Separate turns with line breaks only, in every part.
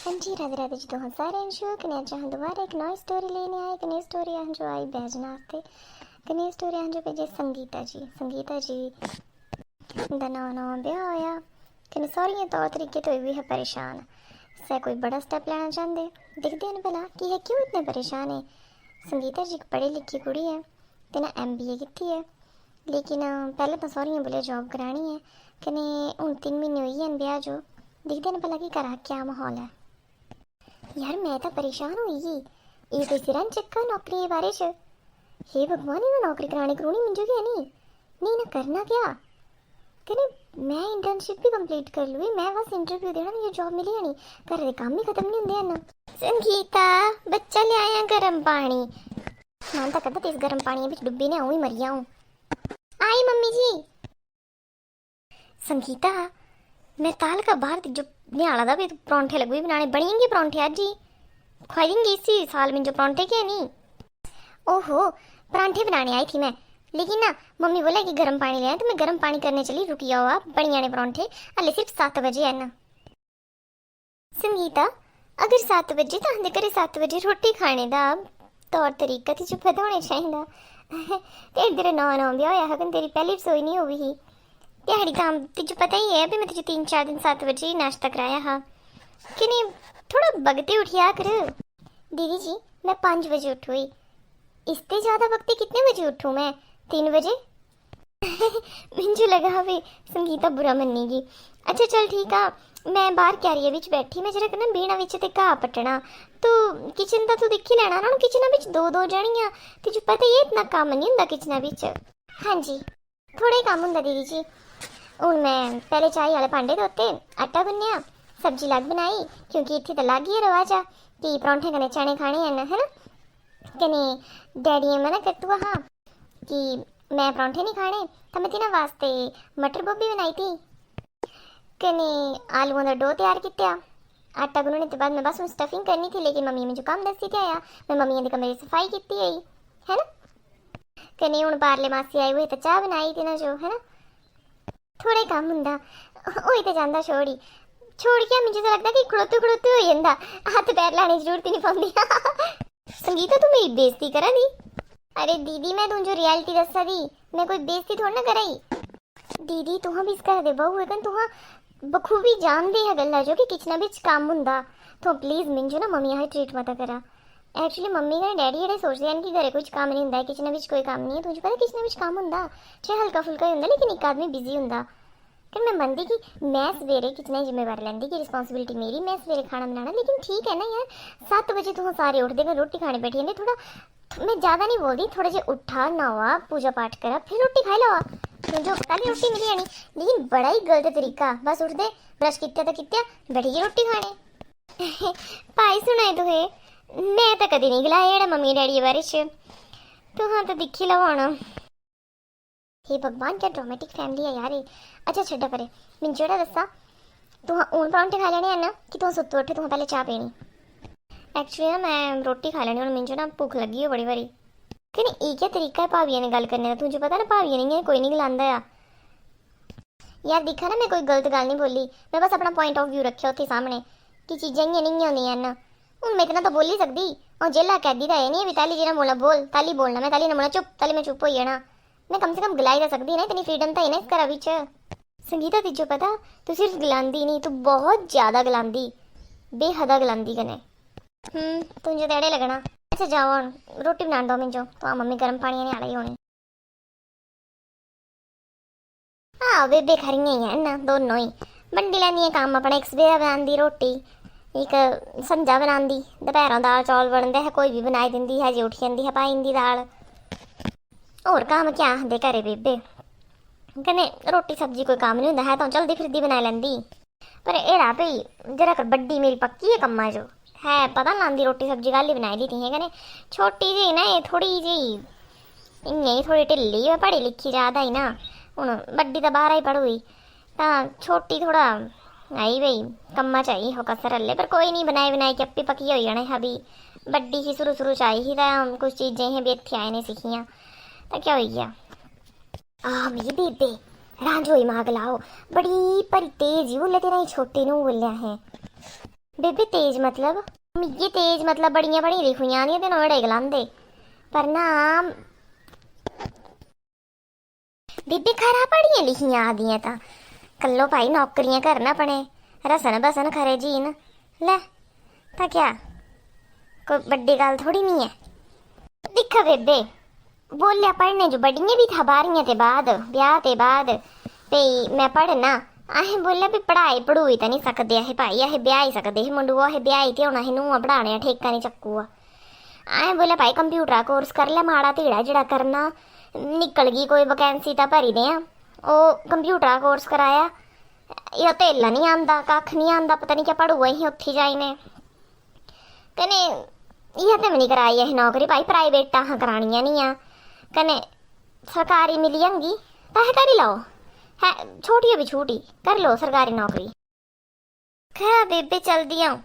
हाँ जी, राधे राधे जी। 2000 कन्या चाहूँ दोबारा एक नई स्टोरी लेने आए। कन्या स्टोरी जो आई बैजना हफ्ते कन्या स्टोरी जो भेजे संगीता जी दा नवा ब्याह होया कन्नै सौहरियें तौर तरीके तो भी है परेशान। सै कोई बड़ा स्टेप लेना चाहते, दिखते हैं भला कि है क्यों इतने परेशान है। संगीता जी एक पढ़ी लिखी कुड़ी है ते ना MBA की है, लेकिन पहले तो सौहरियें बोले जॉब करानी है कन्नै हूँ 3 महीने हुई हैं ब्याह जो। दिखते हैं भला कि घर क्या माहौल है। यार मैं तो परेशान हुई ये कोई सिरा चक्का नौकरी के बारे च। हे भगवान, इन्हें नौकरी करानी करूनी मिल जाएगी नहीं ना करना क्या कने। मैं इंटर्नशिप भी कंप्लीट कर लूँ, मैं बस इंटरव्यू देना, मुझे जॉब मिली नहीं, घर के काम ही खत्म नहीं होंगे ना। संगीता बच्चा ले आया गर्म पानी। मन तो करता इस गर्म पानी में डुब्बी ने ही मर जाऊं। आई मम्मी जी। संगीता मैं ताल का बाहर जो न्याला दा भी परांठे लगे बनाने, बनेंगे परांठे आज ही खाएंगे इसी साल में जो परांठे के नहीं। ओहो परांठे बनाने आई थी मैं, लेकिन ना मम्मी बोला कि गर्म पानी ले आए तो मैं गर्म पानी करने चली। रुक जाओ आप, बन जाने परांठे, हले सिर्फ 7 बजे है ना। संगीता अगर 7 बजे तो आंदे करे 7 बजे रोटी खाने दा तौर तरीका तो जो पता होना चाहिए। तेरे तेरे नौ ब्याह होया है, तेरी पहली रसोई नहीं हुई ही दिहाड़ी काम तुझे पता ही है भी। मैं तुझे 3-4 दिन 7 बजे ही नाश्ता कराया हाँ कि नहीं, थोड़ा बगते उठिया कर। दीदी जी मैं 5 बजे उठूई, इससे ज़्यादा वक्त कितने बजे उठूँ मैं? 3 बजे। मुझे लगा वे संगीता बुरा मनेगी। अच्छा चल ठीक है, मैं बाहर क्यारिया विच बैठी, मैं जरा करना बीना विच ते घाह पट्टना, तो किचन का तू दिखी लेना ना। किचन विच 2-2 जनियां तुझे पता ही है इतना काम नहीं होंदा किचन विच। हाँ जी थोड़ा ही काम होंदा दीदी जी। हूँ मैं पहले चाय वाले भांडे धोते, आटा गुन्निया, सब्जी लग बनाई क्योंकि इतनी तो लग ही रवाज आ कि परौंठे कने चने खाने हैं ना, है ना। कने डैडी ने मना करतुआ हाँ कि मैं परौंठे नहीं खाने, तो मैं तिना वास्ते मटर गोभी बनाई थी। कने आलूओं का डो तैयार किया। आटा गुनने के बाद मैं बस स्टफिंग करनी थी, लेकिन मम्मी मुझे काम दसी थे आया, मैं मम्मी के कमरे की सफाई की आई है ना। कने हूँ पारले मासी आए हुए तो चाह बनाई थी ना जो, है ना। थोड़ा ही काम होंदा होई तो जांदा छोड़ के मुझे तो लगता कि खड़ोते हो जांदा, हाथ पैर लाने की जरूरत ही नहीं पौंदी। संगीता तू मेरी बेइज्जती करा दी। अरे दीदी मैं तुझे रियलिटी दसा दी, मैं कोई बेइज्जती थोड़ी ना कराई। दीदी तुहां भी इस घर दे बहू है, तुहां बखूबी जानदे है गल्ला जो कि किचन विच काम होंदा, तो प्लीज मिंजो ना मम्मी यहाँ ट्रीट मत करा। एक्चुअली मम्मी का डैडी जेडे सोचते हैं कि घरे कुछ काम नहीं होंदा, किचन विच कोई काम नहीं है। तुझे पता किचन विच काम होंदा, चाहे हल्का फुल्का ही होंदा, लेकिन एक आदमी बिजी होंदा। कि मैं मनती कि मैं सवेरे किचन जिम्मेवारी लैंदी कि रिस्पॉन्सिबिलिटी मेरी, मैं सवेरे खाना बनाना, लेकिन ठीक है ना यार 7 बजे तुम सारे उठते मैं रोटी खाने बैठी जाते। थोड़ा मैं ज़्यादा नहीं बोलती, थोड़ा जो उठा नहावा पूजा पाठ करा फिर रोटी खाई लवा, जो पहले रोटी मिली जानी। लेकिन बड़ा ही गलत तरीका, बस उठते ब्रश किया तो किया बैठी गई रोटी खाने। भाई सुनाए तुहे मैं तो कभी नहीं गलाया जेड़ा मम्मी डैडी बारे च, तो हाँ तो दिखी लो आना। हे भगवान क्या ड्रामेटिक फैमिली है यार ये। अच्छा छड्डा परे, मैं जेड़ा दसा तू हूँ परांठे खा लेने ना कि तू सुत्ते उठे तू पहले चाह पीनी। एक्चुअली ना मैं रोटी खा लेनी, मुझे ना भुख लगी है बड़ी बारी। कि नहीं एक क्या तरीका है भाविया ने गल करने का, तुझे पता ना भाविया नहीं है कोई नहीं गलांदा आ। यार दिखा ना मैं कोई गलत गल नहीं बोली, मैं बस अपना पॉइंट ऑफ व्यू रखा उत्थे सामने कि चीज़ें इं नहीं होंदियां ना। हूँ मैं इतना तो बोल ही सकती, और जेला कैदी का है नहीं भी ताली जिन्हें बोलना बोल ताली बोलना, मैं ताली ने बोलना चुप, ताली मैं चुप हो जाना। मैं कम से कम गलाई तो सकती ना, इतनी फ्रीडम तो है ना इस घर विच। संगीता तुझे पता तू सिर्फ गलांदी नहीं, तू बहुत ज़्यादा गलांदी, बेहदा गलांदी कने। तुझे तो एड़े लगना। अच्छा जाओ रोटी बना दो मिंजो, तो हाँ मम्मी गर्म पानी ने आड़ा ही होनी। हाँ बेबे खरियां ही है ना दोनों ही, बंडी लैंदी काम अपना, एक सवेरा बनाती रोटी, एक संजा बनाती, दोपहरों दाल चौल बनते है, कोई भी बनाई दिंदी है, जे उठी जाती है पाई दी दाल। और काम क्या आखते घरे बेबे, कने रोटी सब्जी कोई काम नहीं होंदा है, तो जल्दी फिरदी बना लेंदी। पर एड़ा भाई जरा कर बड्डी मेरी पक्की है कम्मा जो है, पता ना लांदी रोटी सब्जी कल ही बनाई दी थी। कने छोटी जी ना ये थोड़ी जी इं थोड़ी ढिली है, पढ़ी लिखी ज़्यादा ही ना, हूँ बड्डी तो 12 ही पढ़ूई, तो छोटी थोड़ा आई भाई कम्मा चाहिए हो कसर हल्ले। पर कोई नहीं बनाई बनाई के अपी पक्की हो जाने है भी। बड्डी ही शुरू आई ही तो कुछ चीज़ें ही भी इतने आए ने सीखियाँ, तो क्या हो गया। मेरी बेबे रांझोई मांग लाओ, बड़ी पर तेज ही बोले तेरा ही छोटे नू बोलिया है। बेबे तेज मतलब मिगी तेज मतलब बड़ियां पढ़ी लिखियां आंदियां ते नोड़े गलांदे पर ना बेबे खरा पढ़ियां लिखियां आदियां ता कल्लो भाई नौकरियां करना अपने रसन बसन खरे जीन ले ता क्या कोई बड्डी गल थोड़ी नहीं है। दिखा बेबे बोलिया पढ़ने जो बड़ियां भी था बारियां ते बाद ब्याह ते बाद भई मैं पढ़ना अहें बोलिया भी पढ़ाई पढ़ूई तो नहीं सकते अहें भाई अहें ब्याह ही सकते हे मुंडू अहें ब्याह ते होना अहें नूंह पढ़ाने ठेका नहीं चक्कूआ अहें बोलिया भाई कंप्यूटर कोर्स कर ले माड़ा धीड़ा जेड़ा करना निकल गई कोई वैकेंसी तो भरी दें ओह कंप्यूटर कोर्स कराया यह तेला नहीं आंदा कख नहीं आंदा पता नहीं क्या पढ़ूआ ही उत्थे जाइने कने यह तो नहीं कराई अहें नौकरी भाई प्राइवेट अहां करानियां नहीं आ कने सरकारी मिली जांगी तो अहें करी लो है छोटी भी छोटी कर लो सरकारी नौकरी खैर बेबे चलदी आऊं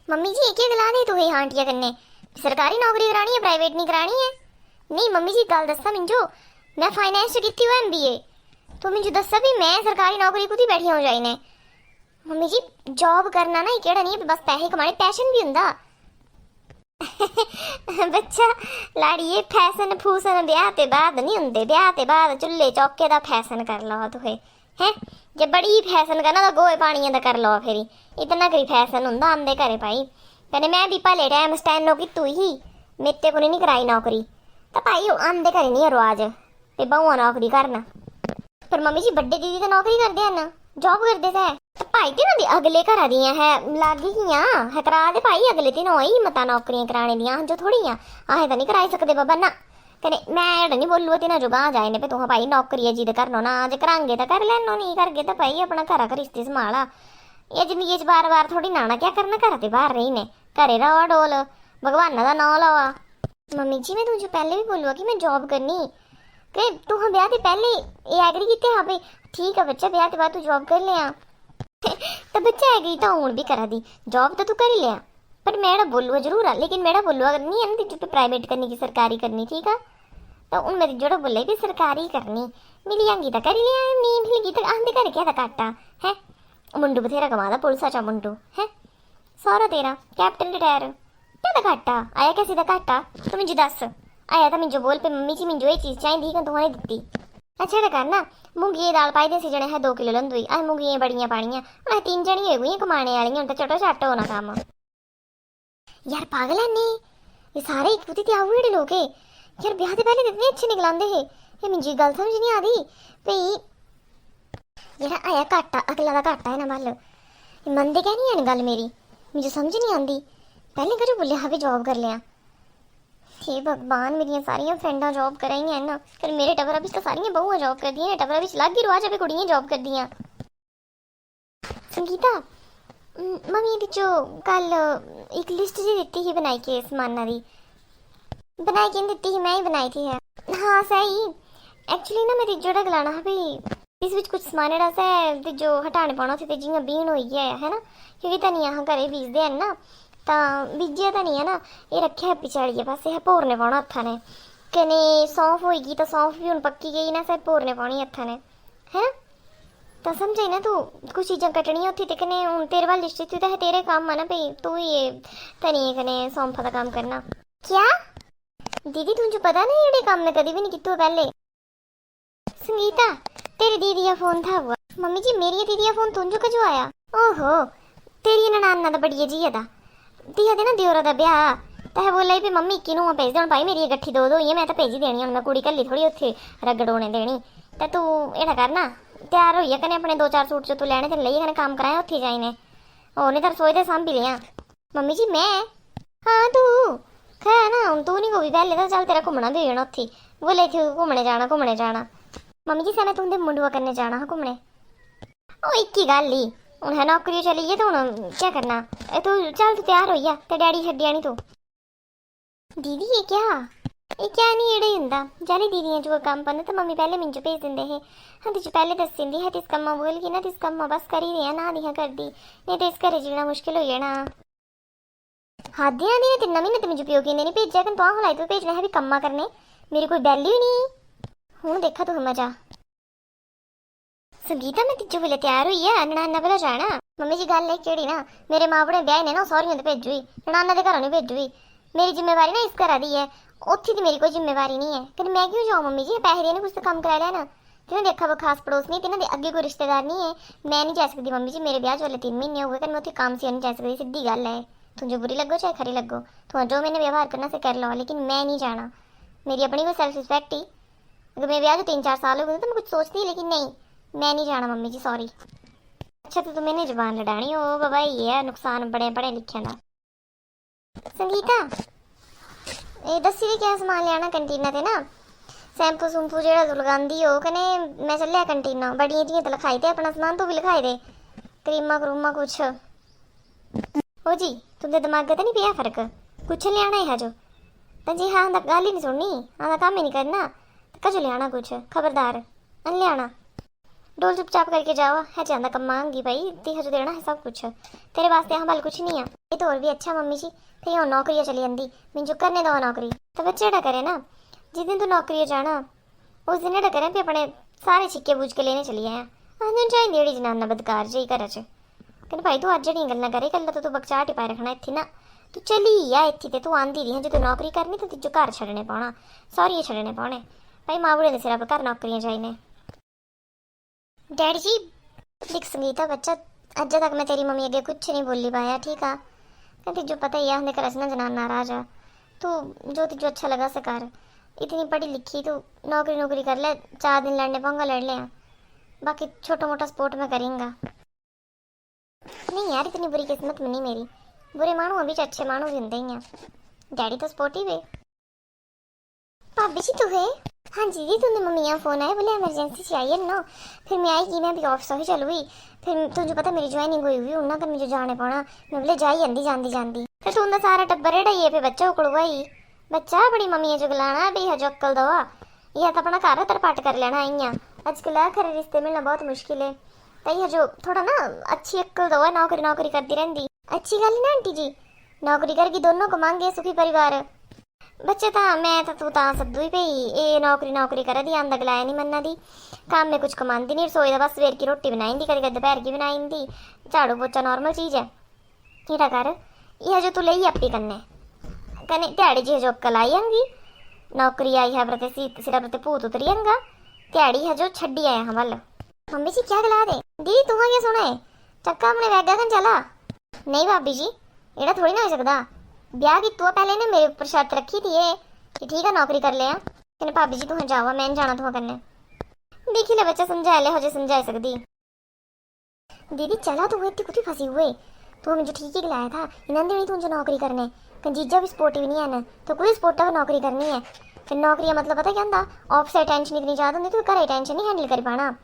मम्मी जी एक गला दे तू आंटिया कन्ने सरकारी नौकरी करानी है प्राइवेट नहीं करानी है नहीं मम्मी जी गल दसा मिंजो मैं फाइनेंस कीती हुआ MBA तो मिंजो दसा भी मैं सरकारी नौकरी कुदी बैठी हो जाइने मम्मी जी जॉब करना ना केड़ा नहीं बस पैसे कमाने पैशन भी हुंदा बच्चा लाड़िए फैशन फूसन ब्याह ते बाद नहीं हुंदे ब्याह ते बाद चुल्ले चौके दा फैशन कर लो तुहे हैं जे बड़ी फैशन करना तो गोए पानियां दा कर लो फिर इतना करी फैशन हुंदा आंदे घरे भाई कने मैं भी भले टाइम स्टैनो कीतू ही मेते को नहीं कराई नौकरी तो भाई आंदे घरे नहीं रवाज ते बहुआ नौकरी करना पर मम्मी जी बड़े दीदी तो नौकरी करते हैं ना जॉब करते थे तो भाई तिन्हों दी अगले घरा दियां है लागी हियां है करा दे भाई अगले तिन्हों ही मता नौकरियां कराने दियां जो थोड़ियां अहें तो नहीं कराई सकते बाबा ना कने मैं एड़ा नहीं बोलूँ तिन्हां जो गां जाए ने पे तुहां भाई नौकरी जिद करनो ना जे करांगे तो कर लैनो नहीं करगे तो भाई अपना घरा घरिस्ती संभाला ये जिंदगी च बार बार थोड़ी नाना क्या करना घर ते बाहर रही ने घरे रवा डोल भगवान का नाम लवा मम्मी जी मैं तुझे पहले भी बोलूँ कि मैं जॉब करनी कि तू हाँ ब्याह ते पहले ये एग्री कीते हाँ भाई ठीक है बच्चा ब्याह के बाद तू जॉब कर लिया तो बच्चा एग्री तो हूँ भी करा दी जॉब तो तू कर ही लिया पर मेरा बोलूँ जरूर है लेकिन मेरा बोलूँ अगर नहीं है ना तुझे प्राइवेट करनी की सरकारी करनी ठीक है तो उन मेरी जोड़ा बोले भी सरकारी करनी मिली जाएंगी तो कर लिया नहीं मिलेगी तो आंदे कर क्या था काटा है मुंडू बथेरा कमादा पुलिस चा मुंडू है सारा तेरा कैप्टन रिटायर क्या था घाटा आया कैसी था घाटा तू मुझे दस आया था मिंजो बोल पे मम्मी जी मिंजो ये चीज़ चाहिए कि तुम्हारी दित्ती अच्छा तो करना मूंगी दाल पाई दे जने है 2 किलो लंदुई अस मूंगियां बड़ियां पानियां हूँ 3 जनी हो गई कमाने वाली हूँ तो चटो चट होना काम यार पागल है नहीं ये सारे एक पुती त्याऊ लोग यार ब्याह से पहले इतने अच्छे निकलांदे हे ये मिंजी गल समझ नहीं आ रही भई जेड़ा आया घाटा अगला दा घाटा है ना बल मनदे क्या नहीं है गल मेरी मुझे समझ नहीं आती पहले करो बोले हाँ भी जॉब कर लिया हे भगवान मेरी सारिया फ्रेंडा जॉब कराई है ना फिर मेरे टबरा भी तो सारिया बहुआ जॉब कर दी टबरा भी लग ही रवाज कुड़ियां जॉब कर दी संगीता मम्मी दी जो कल एक लिस्ट जी दी ही बनाई के समाना दी बनाई के दी ही मैं ही बनाई थी है हाँ सही एक्चुअली ना मेरी जोड़ा गलाना है भाई इस विच कुछ समान जेड़ा सा जो हटाने पाना सी जियां बीन होई है ना क्योंकि धनिया अहाँ घरे बीजते हैं ना तो बीजे तो नहीं है ना ये रखे है पिछाड़िए पासे है भोरने पाना हथा ने कने सौंफ होगी तो सौंफ भी हूँ पक्की गई ना सब भोरने पानी हथा ने है तो समझाई ना तू कुछ चीज़ा कटनिया उत्थे ते कने हूँ तेरे वाल लिस्ट तो है तेरे काम है ना भाई तू ये धनिए कने सौंफ का काम करना क्या दीदी तुझे पता नहीं ये काम मैं कभी भी नहीं किया पहले संगीता तेरी दीदी का फोन था हुआ मम्मी जी मेरी दीदी का फोन तुझे कजो आया ओहो तेरी ननाना तो बड़ी जी था दिया दे ना दियोरा दा ब्याह तो है बोला भी मम्मी किनू भेज दे भाई मेरी गट्ठी 2 ही मैं तो भेजी देनी मैं कुड़ी कली थोड़ी उत्थे रगड़ होने देनी तो तू एड़ा करना तैयार होइए कने अपने 2-4 सूट जो तू लेने ते लेइए कने काम कराया उत्थे जाइने ओ नहीं तर सोचदे सांभी लिया मम्मी जी मैं हाँ तू खै ना हूँ तू नहीं को भी पहले तो चल तेरा घूमना भी होना उत्थे बोले थे घूमने जाना मम्मी जी सने तुंदे मुंडुआ करने जाना हा घूमने ओ एक ही गल ही हूँ है नौकरी चली गई तो हूँ क्या करना तू चल तू तैयार हो गया ते डैडी छड्डिया नहीं तू दीदी ये क्या नहीं एड़े हुंदा जाने दीदियां जो काम पड़ना तो मम्मी पहले मिंजो भेज दिंदे हे हाँ तुझे पहले दस दिंदी है तिस कम्मा बोल कि ना तिस कम्मा बस कर ही रहा ना दियाँ कर दी नहीं तो इस घरे जीना मुश्किल हो जाना हादियां दी तिन्ना महीने तो मिंजो प्यो की नहीं भेजा कन तो हलाई तो भेजना है भी कम्मा करने मेरी कोई वैल्यू ही नहीं हूँ देखा तू मजा संगीता मैं तिजो वेले तैयार हुई है ननाना भला जाना। मम्मी जी गल है केड़ी ना मेरे मां बड़े ब्याह ने ना सौरियों ते भेजू ही ननाना दे घरों नहीं भेजू ही। मेरी जिम्मेवारी ना इस घरा दी है, उत्थे दी मेरी कोई जिम्मेवारी नहीं है। कहीं मैं क्यों जाऊँ मम्मी जी, पैसे देने कुछ तो काम करा लेना। तिन्हें देखा वो खास पड़ोस नहीं, तिन्हें अगे कोई रिश्तेदार नहीं है। मैं नहीं जा सकती मम्मी जी, मेरे ब्याह वाले 3 महीने हो गए, मैं उत्थे काम से नहीं जा सकती, सीधी गल है। तुझे बुरी लगो चाहे खरी लगो, तुम जो मैंने व्यवहार करना से कर लो, लेकिन मैं नहीं जाना। मेरी अपनी कोई सेल्फ रिस्पेक्ट ही, अगर मेरे ब्याह 3-4 साल हो गए तो मैं कुछ सोचती, लेकिन नहीं मैं नहीं जाना मम्मी जी, सॉरी। अच्छा तो मैंने जबान लड़ानी हो बाबा, ये है नुकसान बड़े पढ़े लिखे का। संगीता ये दसी भी क्या समान लिया कैंटीना ते ना, शैंपू शूंपू जेड़ा तू लगांदी हो कने मैं चलिया कैंटीना, बड़ियां जियां तो लिखाई दे अपना समान, तू भी लिखाई दे क्रीमा क्रूमा कुछ। ओ जी तुंदे दिमाग ते नहीं पिया फर्क, कुछ लियाना है जो तो जी हाँ गल ही नहीं सुननी, आदा काम ही नहीं करना, कजो लियाना कुछ खबरदार अन लियाना। डोल चुपचाप करके जाओ है जाना कम मांगी भाई, ती हजो देना है सब कुछ तेरे वास्ते, यहाँ बल कुछ नहीं है। ये तो और भी अच्छा मम्मी जी, फिर हूँ नौकरी चली जाती, मिंजो करने दो नौकरी, तो बच्चे एड़ा करे ना जिस दिन तू नौकरी जाना उस दिन एड़ा करें भी अपने सारे छिक्के बूझ के लेने चली आया। आंदे चाहिए जेड़ी जनाना बदकार जी घर च, कहते भाई तू अज जड़ियां गल्लां करे कल तो तू बकचाट ही पाए रखना इत्थे ना, तू चली आ इत्थे ते तू आंदी रही, जो तू नौकरी करनी तो तिजो घर छड्डने पौना, सौरिये छड्डने पौने भाई, मां बुढ़े दे सिरा पर घर नौकरियां चाहिए। डैडी जी दिख संगीता बच्चा अज तक मैं तेरी मम्मी अगे कुछ नहीं बोली पाया, ठीक है तिजो पता ही है हमने घर ना जनाना राजा, तू जो तिजो अच्छा लगा से कर, इतनी पढ़ी लिखी तू नौकरी नौकरी कर ले, 4 दिन लड़ने पाऊंगा लड़ लिया, बाकी छोटा मोटा सपोर्ट में करेंगा। नहीं यार इतनी बुरी किस्मत में नहीं मेरी, बुरे मानू अभी अच्छे मानू भी होंगे ही हैं, डैडी तो सपोर्टिव है। भाभी जी तू है? हाँ जी दी तुमने मम्मी यहाँ फोन आया बोले एमरजेंसी चाहिए ना, फिर मैं आई कि मैं अभी ऑफिस ही चलू हुई, फिर तुझे पता मेरी ज्वाइनिंग हुई हुई उन्ना कर मुझे जाने पौना, मैं बोले जाई जंदी जांदी जांदी, फिर तुम सारा टब्बर एड़ा ही है, फिर बच्चा उकड़ुआ ही बच्चा बड़ी मम्मी जो गलाना भी हजो अक्ल दवा, यह तो अपना घर तरपाट कर लेना इं अजकल खरे रिश्ते मिलना बहुत मुश्किल है, तई हजो थोड़ा ना अच्छी अक्ल दवा, नौकरी नौकरी करती रहती अच्छी गल ना आंटी जी, नौकरी करके दोनों कमांगे सुखी परिवार। बच्चे मैं तू सद्दू ही पई, ये नौकरी नौकरी करा दी आंदा गलाया नहीं मन्ना दी, काम में कुछ कमांदी नहीं, रसोई बस सवेर की रोटी बनाई दी, कभी दोपहर की बनाई दी, झाड़ू पोचा नॉर्मल चीज़ है, केड़ा कर यह जो तू लई अपनी कन्ने कने ध्याड़ी जी हजो अक्ल आई आंगी, नौकरी आई है प्रति सिरा प्रति भूत उतरी आंगा, ध्याड़ी हजो छड्डी आया हाँ वल। मम्मी जी क्या गला दे दी तू क्या सुना है, चक्का अपने वैगा कन चला। नहीं भाभी जी एड़ा थोड़ी ना हो सकता, ब्याह की तू पहले ने मेरे ऊपर शर्त रखी थी ये कि ठीक है नौकरी कर ले, कहने भाभी जी तुम जाओ मैं जाना तुम करने, देखी ले बच्चा समझा ले हजे समझा सकती। दीदी चला तू इतनी कुछ फंसी हुए, तू मुझे ठीक ही गलाया था इन्होंने नहीं तुझे नौकरी करने, कंजीजा भी सपोर्टिव नहीं है ना, तो कोई सपोर्टिव नौकरी करनी है, फिर नौकरी मतलब पता क्या होंगे ऑफिस टेंशन इतनी ज़्यादा होंगी, तो घर टेंशन नहीं हैंडल कर पाना,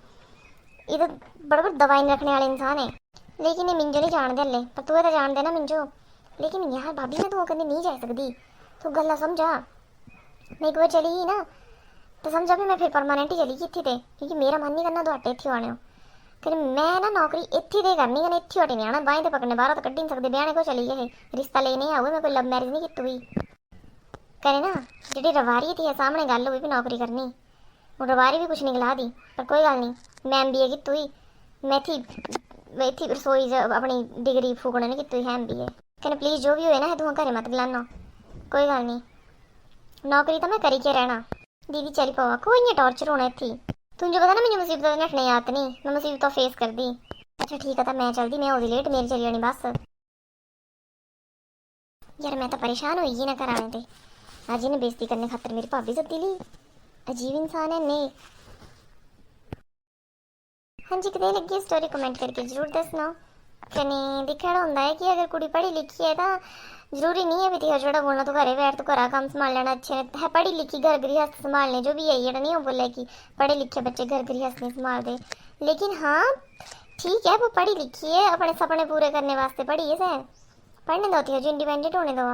ये तो बड़ा बड़ा दवाई नहीं रखने वाले इंसान है, लेकिन ये मिंजो नहीं जान दे ले, पर तू तो जान देना मिंजो, लेकिन यार भाभी मैं तू कभी नहीं जा सकती, तू गल्ला समझा, मैं एक बार चली ही ना तो समझा भी मैं फिर परमानेंट ही चली गई इत्थे, क्योंकि मेरा मन नहीं करना दुआटे इत्थे आने, फिर मैं ना नौकरी इत्थे दे करनी है, इत्थे हटे नहीं आना, बाएं तो पकड़ने बाहर तो कड्ढी नहीं सकते, ब्याह को चली गए रिश्ता लेने आए, मैं कोई लव मैरिज नहीं की हुई, करे ना जी रवारी थी सामने गल हुई भी नौकरी करनी, वो रवारी भी कुछ नहीं गला दी, पर कोई गल नहीं मैं MBA की हुई, मैं थी रसोई अपनी डिग्री फूकने नहीं की है MBA, कहने प्लीज़ जो भी हो ना तुम घरे मत गलाना, कोई गल नहीं नौकरी तो मैं करी के रहना। दीदी चली पवा कोई नहीं टॉर्चर होना थी, तुझे पता ना मुझे मुसीबत नठने याद नहीं, मैं मुसीबत फेस कर दी। अच्छा ठीक है तो मैं चलती, मैं होगी लेट मेरी चली जानी बस, यार मैं तो परेशान हुई ना घर आने थे, अज इन्हें बेइज्जती करने खातर मेरी भाभी सद्दी ली, अजीब इंसान है ने। हाँ जी कदे लगी स्टोरी कमेंट करके जरूर दसना, कने दिखना होंगे है कि अगर कुड़ी पढ़ी लिखी है तो जरूरी नहीं है भी तेरा जोड़ा बोलना तो घरे बैठ तो घरा काम संभाल लेना, अच्छे है पढ़ी लिखी घर गृहस्थ संभालने जो भी है, ये नहीं हो बोले कि पढ़े लिखे बच्चे घर गृहस्थ नहीं संभाल दे, लेकिन हाँ ठीक है वो पढ़ी लिखी है अपने सपने पूरे करने वास्ते पढ़ी है सर, पढ़ने दो थी जो इंडिपेंडेंट होने दो।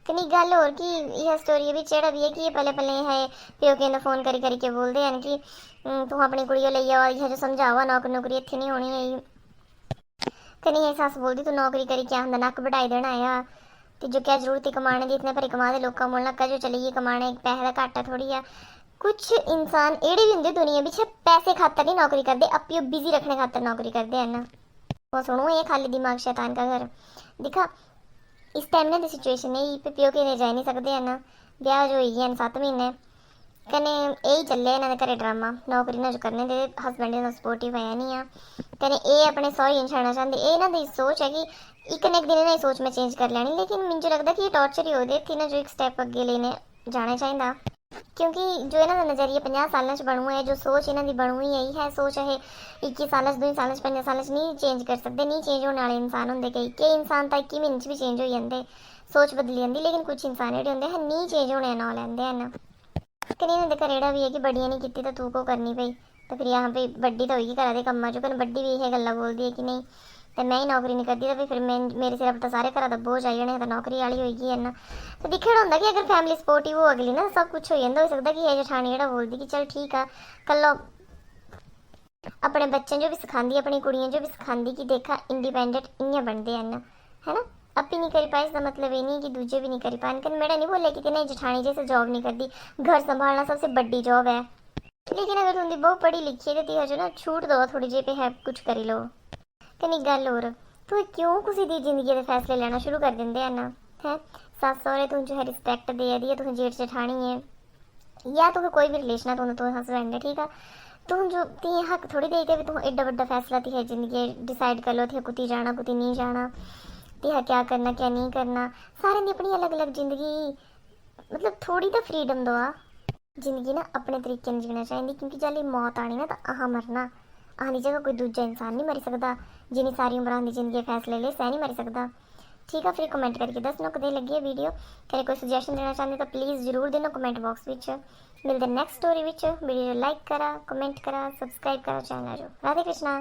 कनी गल और कि यह स्टोरी भी चढ़ा भी है कि ये पले पले है प्यो के फोन करी करी के बोलते हैं कि तू अपनी कुड़ियों ले आओ, यह जो समझावा नौकरी नौकरी इतनी नहीं होनी है, कनी ये सस बोलती तू नौकरी करी क्या होंगे नक बढ़ाई देना है, तो जो क्या जरूरत है कमाने की, इतने भरी कमा दे लोग का मुल नक्का जो चली गई कमाने, पैसे का घाटा थोड़ी है, कुछ इंसान एड़े भी होंगे दुनिया बिच पैसे खातर नहीं नौकरी करते, अपनी बिजी रखने खातर नौकरी करते हैं ना। वो सुनो, ये खाली दिमाग शैतान का घर दिखा। इस टाइम ना सिचुएशन है पे प्यो के रह नहीं सकते हैं ना, ब्याह जो हुई 7 महीने कने यही चले इन्होंने घरे ड्रामा, नौकरी ना जो करने दे, हसबैंड इन्होंने सपोर्टिव है नहीं आ कने ये अपने सौरी नहीं छड़ना चाहते। ये ना दी सोच है कि एक न एक दिन इन्हें सोच में चेंज कर लेनी, लेकिन मुझे लगता कि ये टॉर्चर ही हो दे थी ना, जो एक स्टेप अगे लेने जाना चाहिए। क्योंकि जो इन्हों का नज़रिया 50 सालों बनू है, जो सोच इन्हों की बनू यही है, सोच है 21 साल 22 साल 50 साल नहीं चेंज कर सकते, नहीं चेंज होने वाले इंसान होंगे। कई इंसान तो 21 महीने भी चेंज हो जाते, सोच बदली जाती, लेकिन कुछ इंसान जो होंगे नहीं चेंज होने ना लेंगे हैं। कहीं इन्होंने घर एड़ा भी है कि बड़िया नहीं की तो तू को करनी पई, तो फिर यहाँ पे बड्डी तो होगी घर के कम्मा चो, कहीं बड्डी भी यह गल्ला बोलती है कि नहीं तो मैं ही नौकरी नहीं करती, तो फिर मैं मेरे सिर तो सारे घर का बोझ आई जाने, तो नौकरी वाली होगी है ना। तो दिखना होंगे कि अगर फैमिली सपोर्टिव हो अगली ना, सब कुछ हो जाता। हो सकता कि ये जठानी जो बोलती कि चल ठीक है कल अपने बच्चों जो भी सिखाती, अपनी कुड़ियाँ जो भी सिखाती कि देखा इंडिपेंडेंट इं बनते हैं ना, है ना। अब भी नहीं कर पाए इसका मतलब ये नहीं कि दूजे भी नहीं कर पाए। लेकिन मेरा नहीं बोला कि नहीं जठानी जैसे जॉब नहीं करती, घर संभालना सबसे बड़ी जॉब है। लेकिन अगर तुम बहुत पढ़ी लिखी है तो जो ना छूट दो थोड़ी जी पे है कुछ करी लो। कनी गल होर तू क्यों किसी की जिंदगी के फैसले लेना शुरू कर देंगे है ना, है सस सौरे तुम जो है रिस्पैक्ट दे दी है, तुम जेठ जठानी है या तुम कोई भी रिलेशन है, तुम हसबैंड है ठीक है, तुम जो ती हक थोड़ी दे के तुम एड्डा बड़ा फैसला थी है जिंदगी डिसाइड कर लो थे कुती जाना कुती नहीं जाना, ती क्या करना क्या नहीं करना, सारे की अपनी अलग अलग जिंदगी, मतलब थोड़ी तो फ्रीडम दो आ। जिंदगी ना अपने तरीके से जीना चाहिए, क्योंकि जल्दी मौत आनी ना तो अह मरना, आनी जगह कोई दूजा इंसान नहीं मरी सकता, जिन्हें सारी उम्र आंदी जिंदगी फैसले ले सह नहीं मरी सकता। ठीक है, फिर कमेंट करके दसना कदे लगी वीडियो, कहीं कोई सुजैशन देना चाहते तो प्लीज़ जरूर देना कमेंट बॉक्स में। मिलते नेक्स्ट स्टोरी वीडियो लाइक करा कमेंट करा सब्सक्राइब करा चैनल जो। राधे कृष्णा।